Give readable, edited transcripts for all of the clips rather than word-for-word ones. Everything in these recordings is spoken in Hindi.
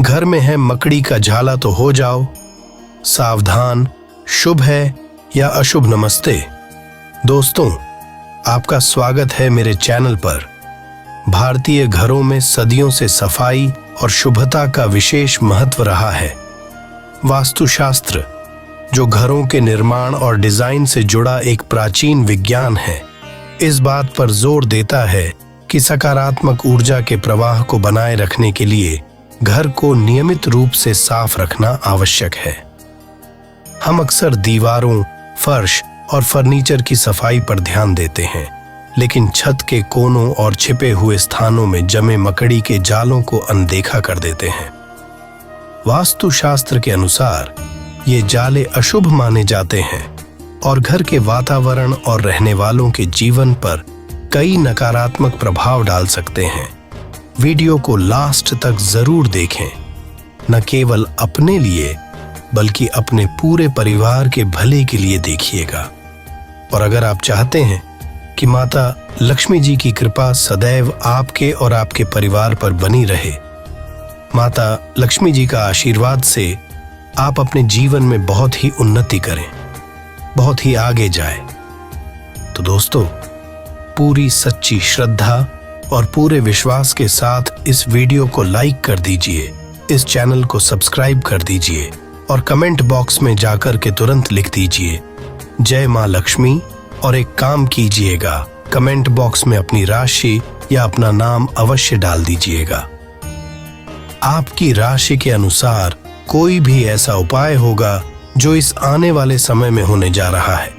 घर में है मकड़ी का झाला तो हो जाओ सावधान, शुभ है या अशुभ। नमस्ते दोस्तों, आपका स्वागत है मेरे चैनल पर। भारतीय घरों में सदियों से सफाई और शुभता का विशेष महत्व रहा है। वास्तुशास्त्र, जो घरों के निर्माण और डिजाइन से जुड़ा एक प्राचीन विज्ञान है, इस बात पर जोर देता है कि सकारात्मक ऊर्जा के प्रवाह को बनाए रखने के लिए घर को नियमित रूप से साफ रखना आवश्यक है। हम अक्सर दीवारों, फर्श और फर्नीचर की सफाई पर ध्यान देते हैं, लेकिन छत के कोनों और छिपे हुए स्थानों में जमे मकड़ी के जालों को अनदेखा कर देते हैं। वास्तुशास्त्र के अनुसार ये जाले अशुभ माने जाते हैं और घर के वातावरण और रहने वालों के जीवन पर कई नकारात्मक प्रभाव डाल सकते हैं। वीडियो को लास्ट तक जरूर देखें, न केवल अपने लिए बल्कि अपने पूरे परिवार के भले के लिए देखिएगा। और अगर आप चाहते हैं कि माता लक्ष्मी जी की कृपा सदैव आपके और आपके परिवार पर बनी रहे, माता लक्ष्मी जी का आशीर्वाद से आप अपने जीवन में बहुत ही उन्नति करें, बहुत ही आगे जाए, तो दोस्तों पूरी सच्ची श्रद्धा और पूरे विश्वास के साथ इस वीडियो को लाइक कर दीजिए, इस चैनल को सब्सक्राइब कर दीजिए और कमेंट बॉक्स में जाकर के तुरंत लिख दीजिए जय मां लक्ष्मी। और एक काम कीजिएगा, कमेंट बॉक्स में अपनी राशि या अपना नाम अवश्य डाल दीजिएगा। आपकी राशि के अनुसार कोई भी ऐसा उपाय होगा जो इस आने वाले समय में होने जा रहा है।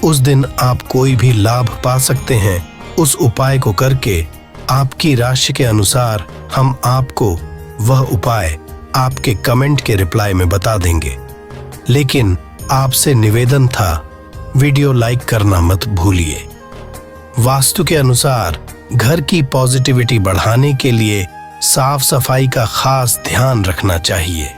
उस दिन आप कोई भी लाभ पा सकते हैं। उस उपाय को करके आपकी राशि के अनुसार हम आपको वह उपाय आपके कमेंट के रिप्लाई में बता देंगे। लेकिन आपसे निवेदन था, वीडियो लाइक करना मत भूलिए। वास्तु के अनुसार घर की पॉजिटिविटी बढ़ाने के लिए साफ सफाई का खास ध्यान रखना चाहिए,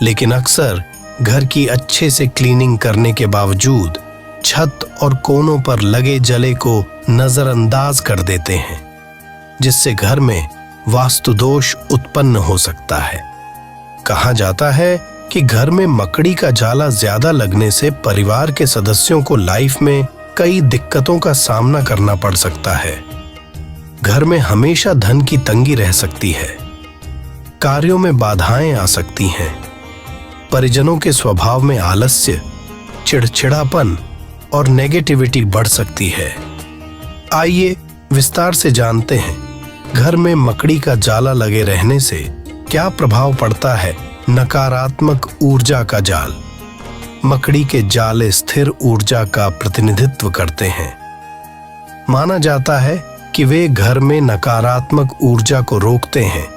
लेकिन अक्सर घर की अच्छे से क्लीनिंग करने के बावजूद छत और कोनों पर लगे जले को नजरअंदाज कर देते हैं, जिससे घर में वास्तु दोष उत्पन्न हो सकता है। कहा जाता है कि घर में मकड़ी का जाला ज्यादा लगने से परिवार के सदस्यों को लाइफ में कई दिक्कतों का सामना करना पड़ सकता है। घर में हमेशा धन की तंगी रह सकती है, कार्यों में बाधाएं आ सकती हैं, परिजनों के स्वभाव में आलस्य, चिड़चिड़ापन और नेगेटिविटी बढ़ सकती है। आइए विस्तार से जानते हैं घर में मकड़ी का जाला लगे रहने से क्या प्रभाव पड़ता है। नकारात्मक ऊर्जा का जाल। मकड़ी के जाले स्थिर ऊर्जा का प्रतिनिधित्व करते हैं। माना जाता है कि वे घर में नकारात्मक ऊर्जा को रोकते हैं,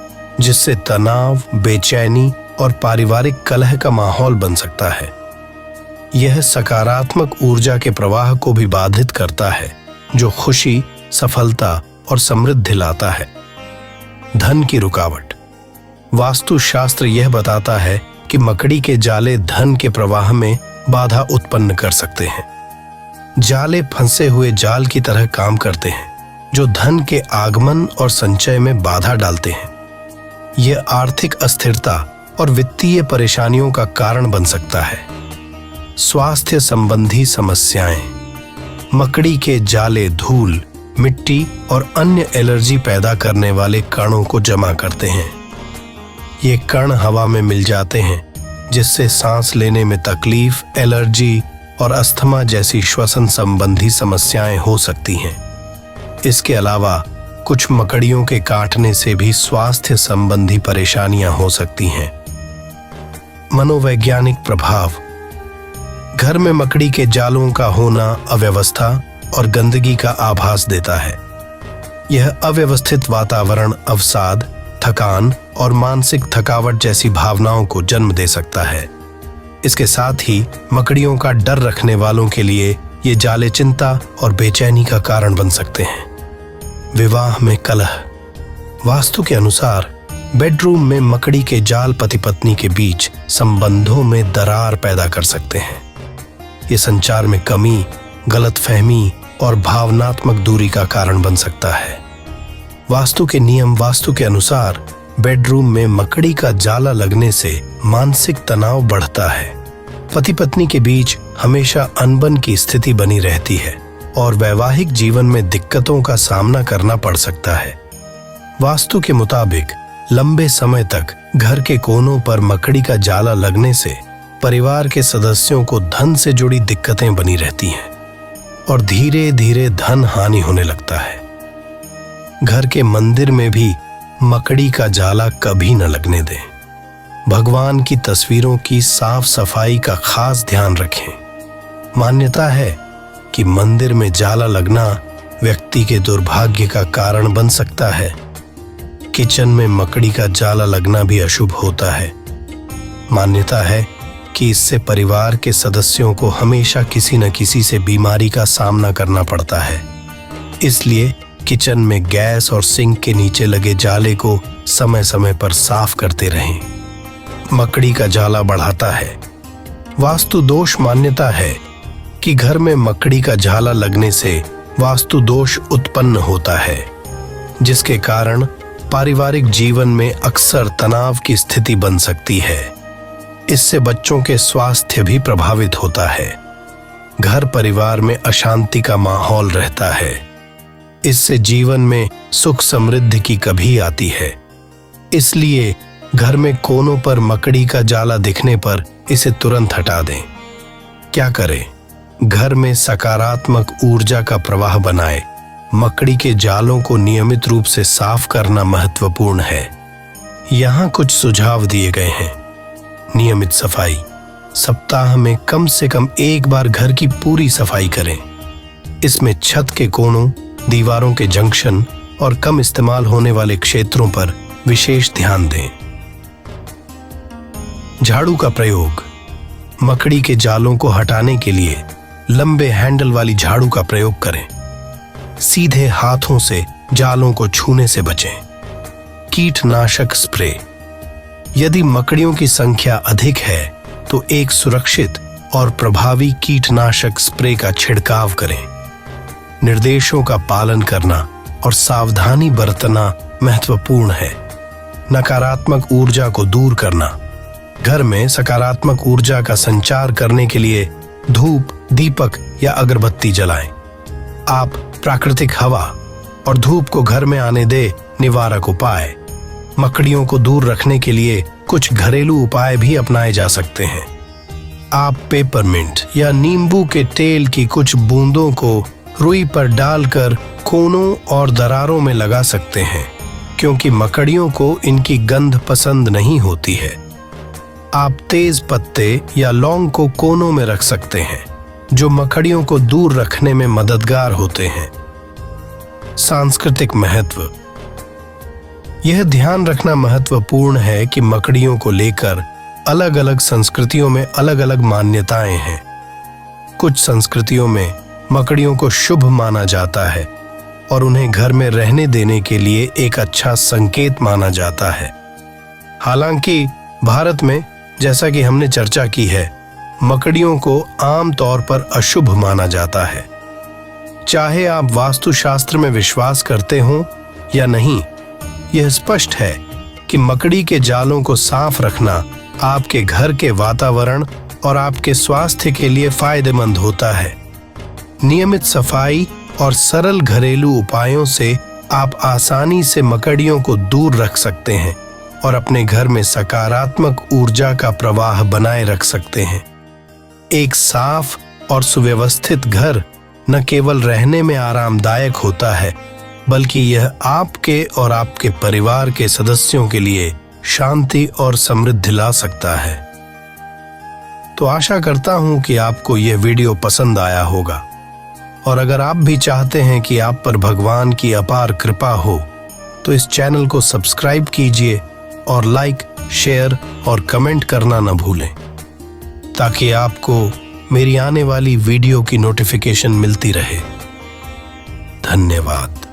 जिससे तनाव, बेचैनी और पारिवारिक कलह का माहौल बन सकता है। यह सकारात्मक ऊर्जा के प्रवाह को भी बाधित करता है, जो खुशी, सफलता और समृद्धि लाता है। धन की रुकावट। वास्तुशास्त्र यह बताता है कि मकड़ी के जाले धन के प्रवाह में बाधा उत्पन्न कर सकते हैं। जाले फंसे हुए जाल की तरह काम करते हैं, जो धन के आगमन और संचय में बाधा डालते हैं। यह आर्थिक अस्थिरता और वित्तीय परेशानियों का कारण बन सकता है। स्वास्थ्य संबंधी समस्याएं। मकड़ी के जाले धूल, मिट्टी और अन्य एलर्जी पैदा करने वाले कणों को जमा करते हैं। ये कण हवा में मिल जाते हैं, जिससे सांस लेने में तकलीफ, एलर्जी और अस्थमा जैसी श्वसन संबंधी समस्याएं हो सकती हैं। इसके अलावा कुछ मकड़ियों के काटने से भी स्वास्थ्य संबंधी परेशानियां हो सकती हैं। मनोवैज्ञानिक प्रभाव। घर में मकड़ी के जालों का होना अव्यवस्था और गंदगी का आभास देता है। यह अव्यवस्थित वातावरण अवसाद, थकान और मानसिक थकावट जैसी भावनाओं को जन्म दे सकता है। इसके साथ ही मकड़ियों का डर रखने वालों के लिए ये जाले चिंता और बेचैनी का कारण बन सकते हैं। विवाह में कलह। वास्तु के अनुसार बेडरूम में मकड़ी के जाल पति पत्नी के बीच संबंधों में दरार पैदा कर सकते हैं। ये संचार में कमी, गलतफहमी और भावनात्मक दूरी का कारण बन सकता है। वास्तु के नियम। वास्तु के अनुसार बेडरूम में मकड़ी का जाला लगने से मानसिक तनाव बढ़ता है। पति पत्नी के बीच हमेशा अनबन की स्थिति बनी रहती है और वैवाहिक जीवन में दिक्कतों का सामना करना पड़ सकता है। वास्तु के मुताबिक लंबे समय तक घर के कोनों पर मकड़ी का जाला लगने से परिवार के सदस्यों को धन से जुड़ी दिक्कतें बनी रहती हैं और धीरे धीरे धन हानि होने लगता है। घर के मंदिर में भी मकड़ी का जाला कभी न लगने दें। भगवान की तस्वीरों की साफ सफाई का खास ध्यान रखें। मान्यता है कि मंदिर में जाला लगना व्यक्ति के दुर्भाग्य का कारण बन सकता है। किचन में मकड़ी का जाला लगना भी अशुभ होता है। मान्यता है कि इससे परिवार के सदस्यों को हमेशा किसी न किसी से बीमारी का सामना करना पड़ता है। इसलिए किचन में गैस और सिंक के नीचे लगे जाले को समय समय पर साफ करते रहें। मकड़ी का जाला बढ़ाता है। वास्तु दोष मान्यता है कि घर में मकड़ी का जाला लगने से वास्तु दोष उत्पन्न होता है, जिसके कारण पारिवारिक जीवन में अक्सर तनाव की स्थिति बन सकती है। इससे बच्चों के स्वास्थ्य भी प्रभावित होता है। घर परिवार में अशांति का माहौल रहता है। इससे जीवन में सुख समृद्धि की कमी आती है। इसलिए घर में कोनों पर मकड़ी का जाला दिखने पर इसे तुरंत हटा दें। क्या करें? घर में सकारात्मक ऊर्जा का प्रवाह बनाए। मकड़ी के जालों को नियमित रूप से साफ करना महत्वपूर्ण है। यहाँ कुछ सुझाव दिए गए हैं। नियमित सफाई। सप्ताह में कम से कम एक बार घर की पूरी सफाई करें। इसमें छत के कोनों, दीवारों के जंक्शन और कम इस्तेमाल होने वाले क्षेत्रों पर विशेष ध्यान दें। झाड़ू का प्रयोग। मकड़ी के जालों को हटाने के लिए लंबे हैंडल वाली झाड़ू का प्रयोग करें। सीधे हाथों से जालों को छूने से बचें। कीटनाशक स्प्रे। यदि मकड़ियों की संख्या अधिक है तो एक सुरक्षित और प्रभावी कीटनाशक स्प्रे का छिड़काव करें। निर्देशों का पालन करना और सावधानी बरतना महत्वपूर्ण है। नकारात्मक ऊर्जा को दूर करना। घर में सकारात्मक ऊर्जा का संचार करने के लिए धूप, दीपक या अगरबत्ती जलाएं। आप प्राकृतिक हवा और धूप को घर में आने दे निवारक उपाय। मकड़ियों को दूर रखने के लिए कुछ घरेलू उपाय भी अपनाए जा सकते हैं। आप पेपरमिंट या नींबू के तेल की कुछ बूंदों को रुई पर डालकर कोनों और दरारों में लगा सकते हैं, क्योंकि मकड़ियों को इनकी गंध पसंद नहीं होती है। आप तेज पत्ते या लौंग को कोनों में रख सकते हैं, जो मकड़ियों को दूर रखने में मददगार होते हैं। सांस्कृतिक महत्व। यह ध्यान रखना महत्वपूर्ण है कि मकड़ियों को लेकर अलग अलग संस्कृतियों में अलग अलग मान्यताएं हैं। कुछ संस्कृतियों में मकड़ियों को शुभ माना जाता है और उन्हें घर में रहने देने के लिए एक अच्छा संकेत माना जाता है। हालांकि भारत में, जैसा कि हमने चर्चा की है, मकड़ियों को आम तौर पर अशुभ माना जाता है। चाहे आप वास्तुशास्त्र में विश्वास करते हो या नहीं, यह स्पष्ट है कि मकड़ी के जालों को साफ रखना आपके घर के वातावरण और आपके स्वास्थ्य के लिए फायदेमंद होता है। नियमित सफाई और सरल घरेलू उपायों से आप आसानी से मकड़ियों को दूर रख सकते हैं और अपने घर में सकारात्मक ऊर्जा का प्रवाह बनाए रख सकते हैं। एक साफ और सुव्यवस्थित घर न केवल रहने में आरामदायक होता है, बल्कि यह आपके और आपके परिवार के सदस्यों के लिए शांति और समृद्धि ला सकता है। तो आशा करता हूं कि आपको यह वीडियो पसंद आया होगा, और अगर आप भी चाहते हैं कि आप पर भगवान की अपार कृपा हो, तो इस चैनल को सब्सक्राइब कीजिए और लाइक, शेयर और कमेंट करना न भूलें, ताकि आपको मेरी आने वाली वीडियो की नोटिफिकेशन मिलती रहे। धन्यवाद।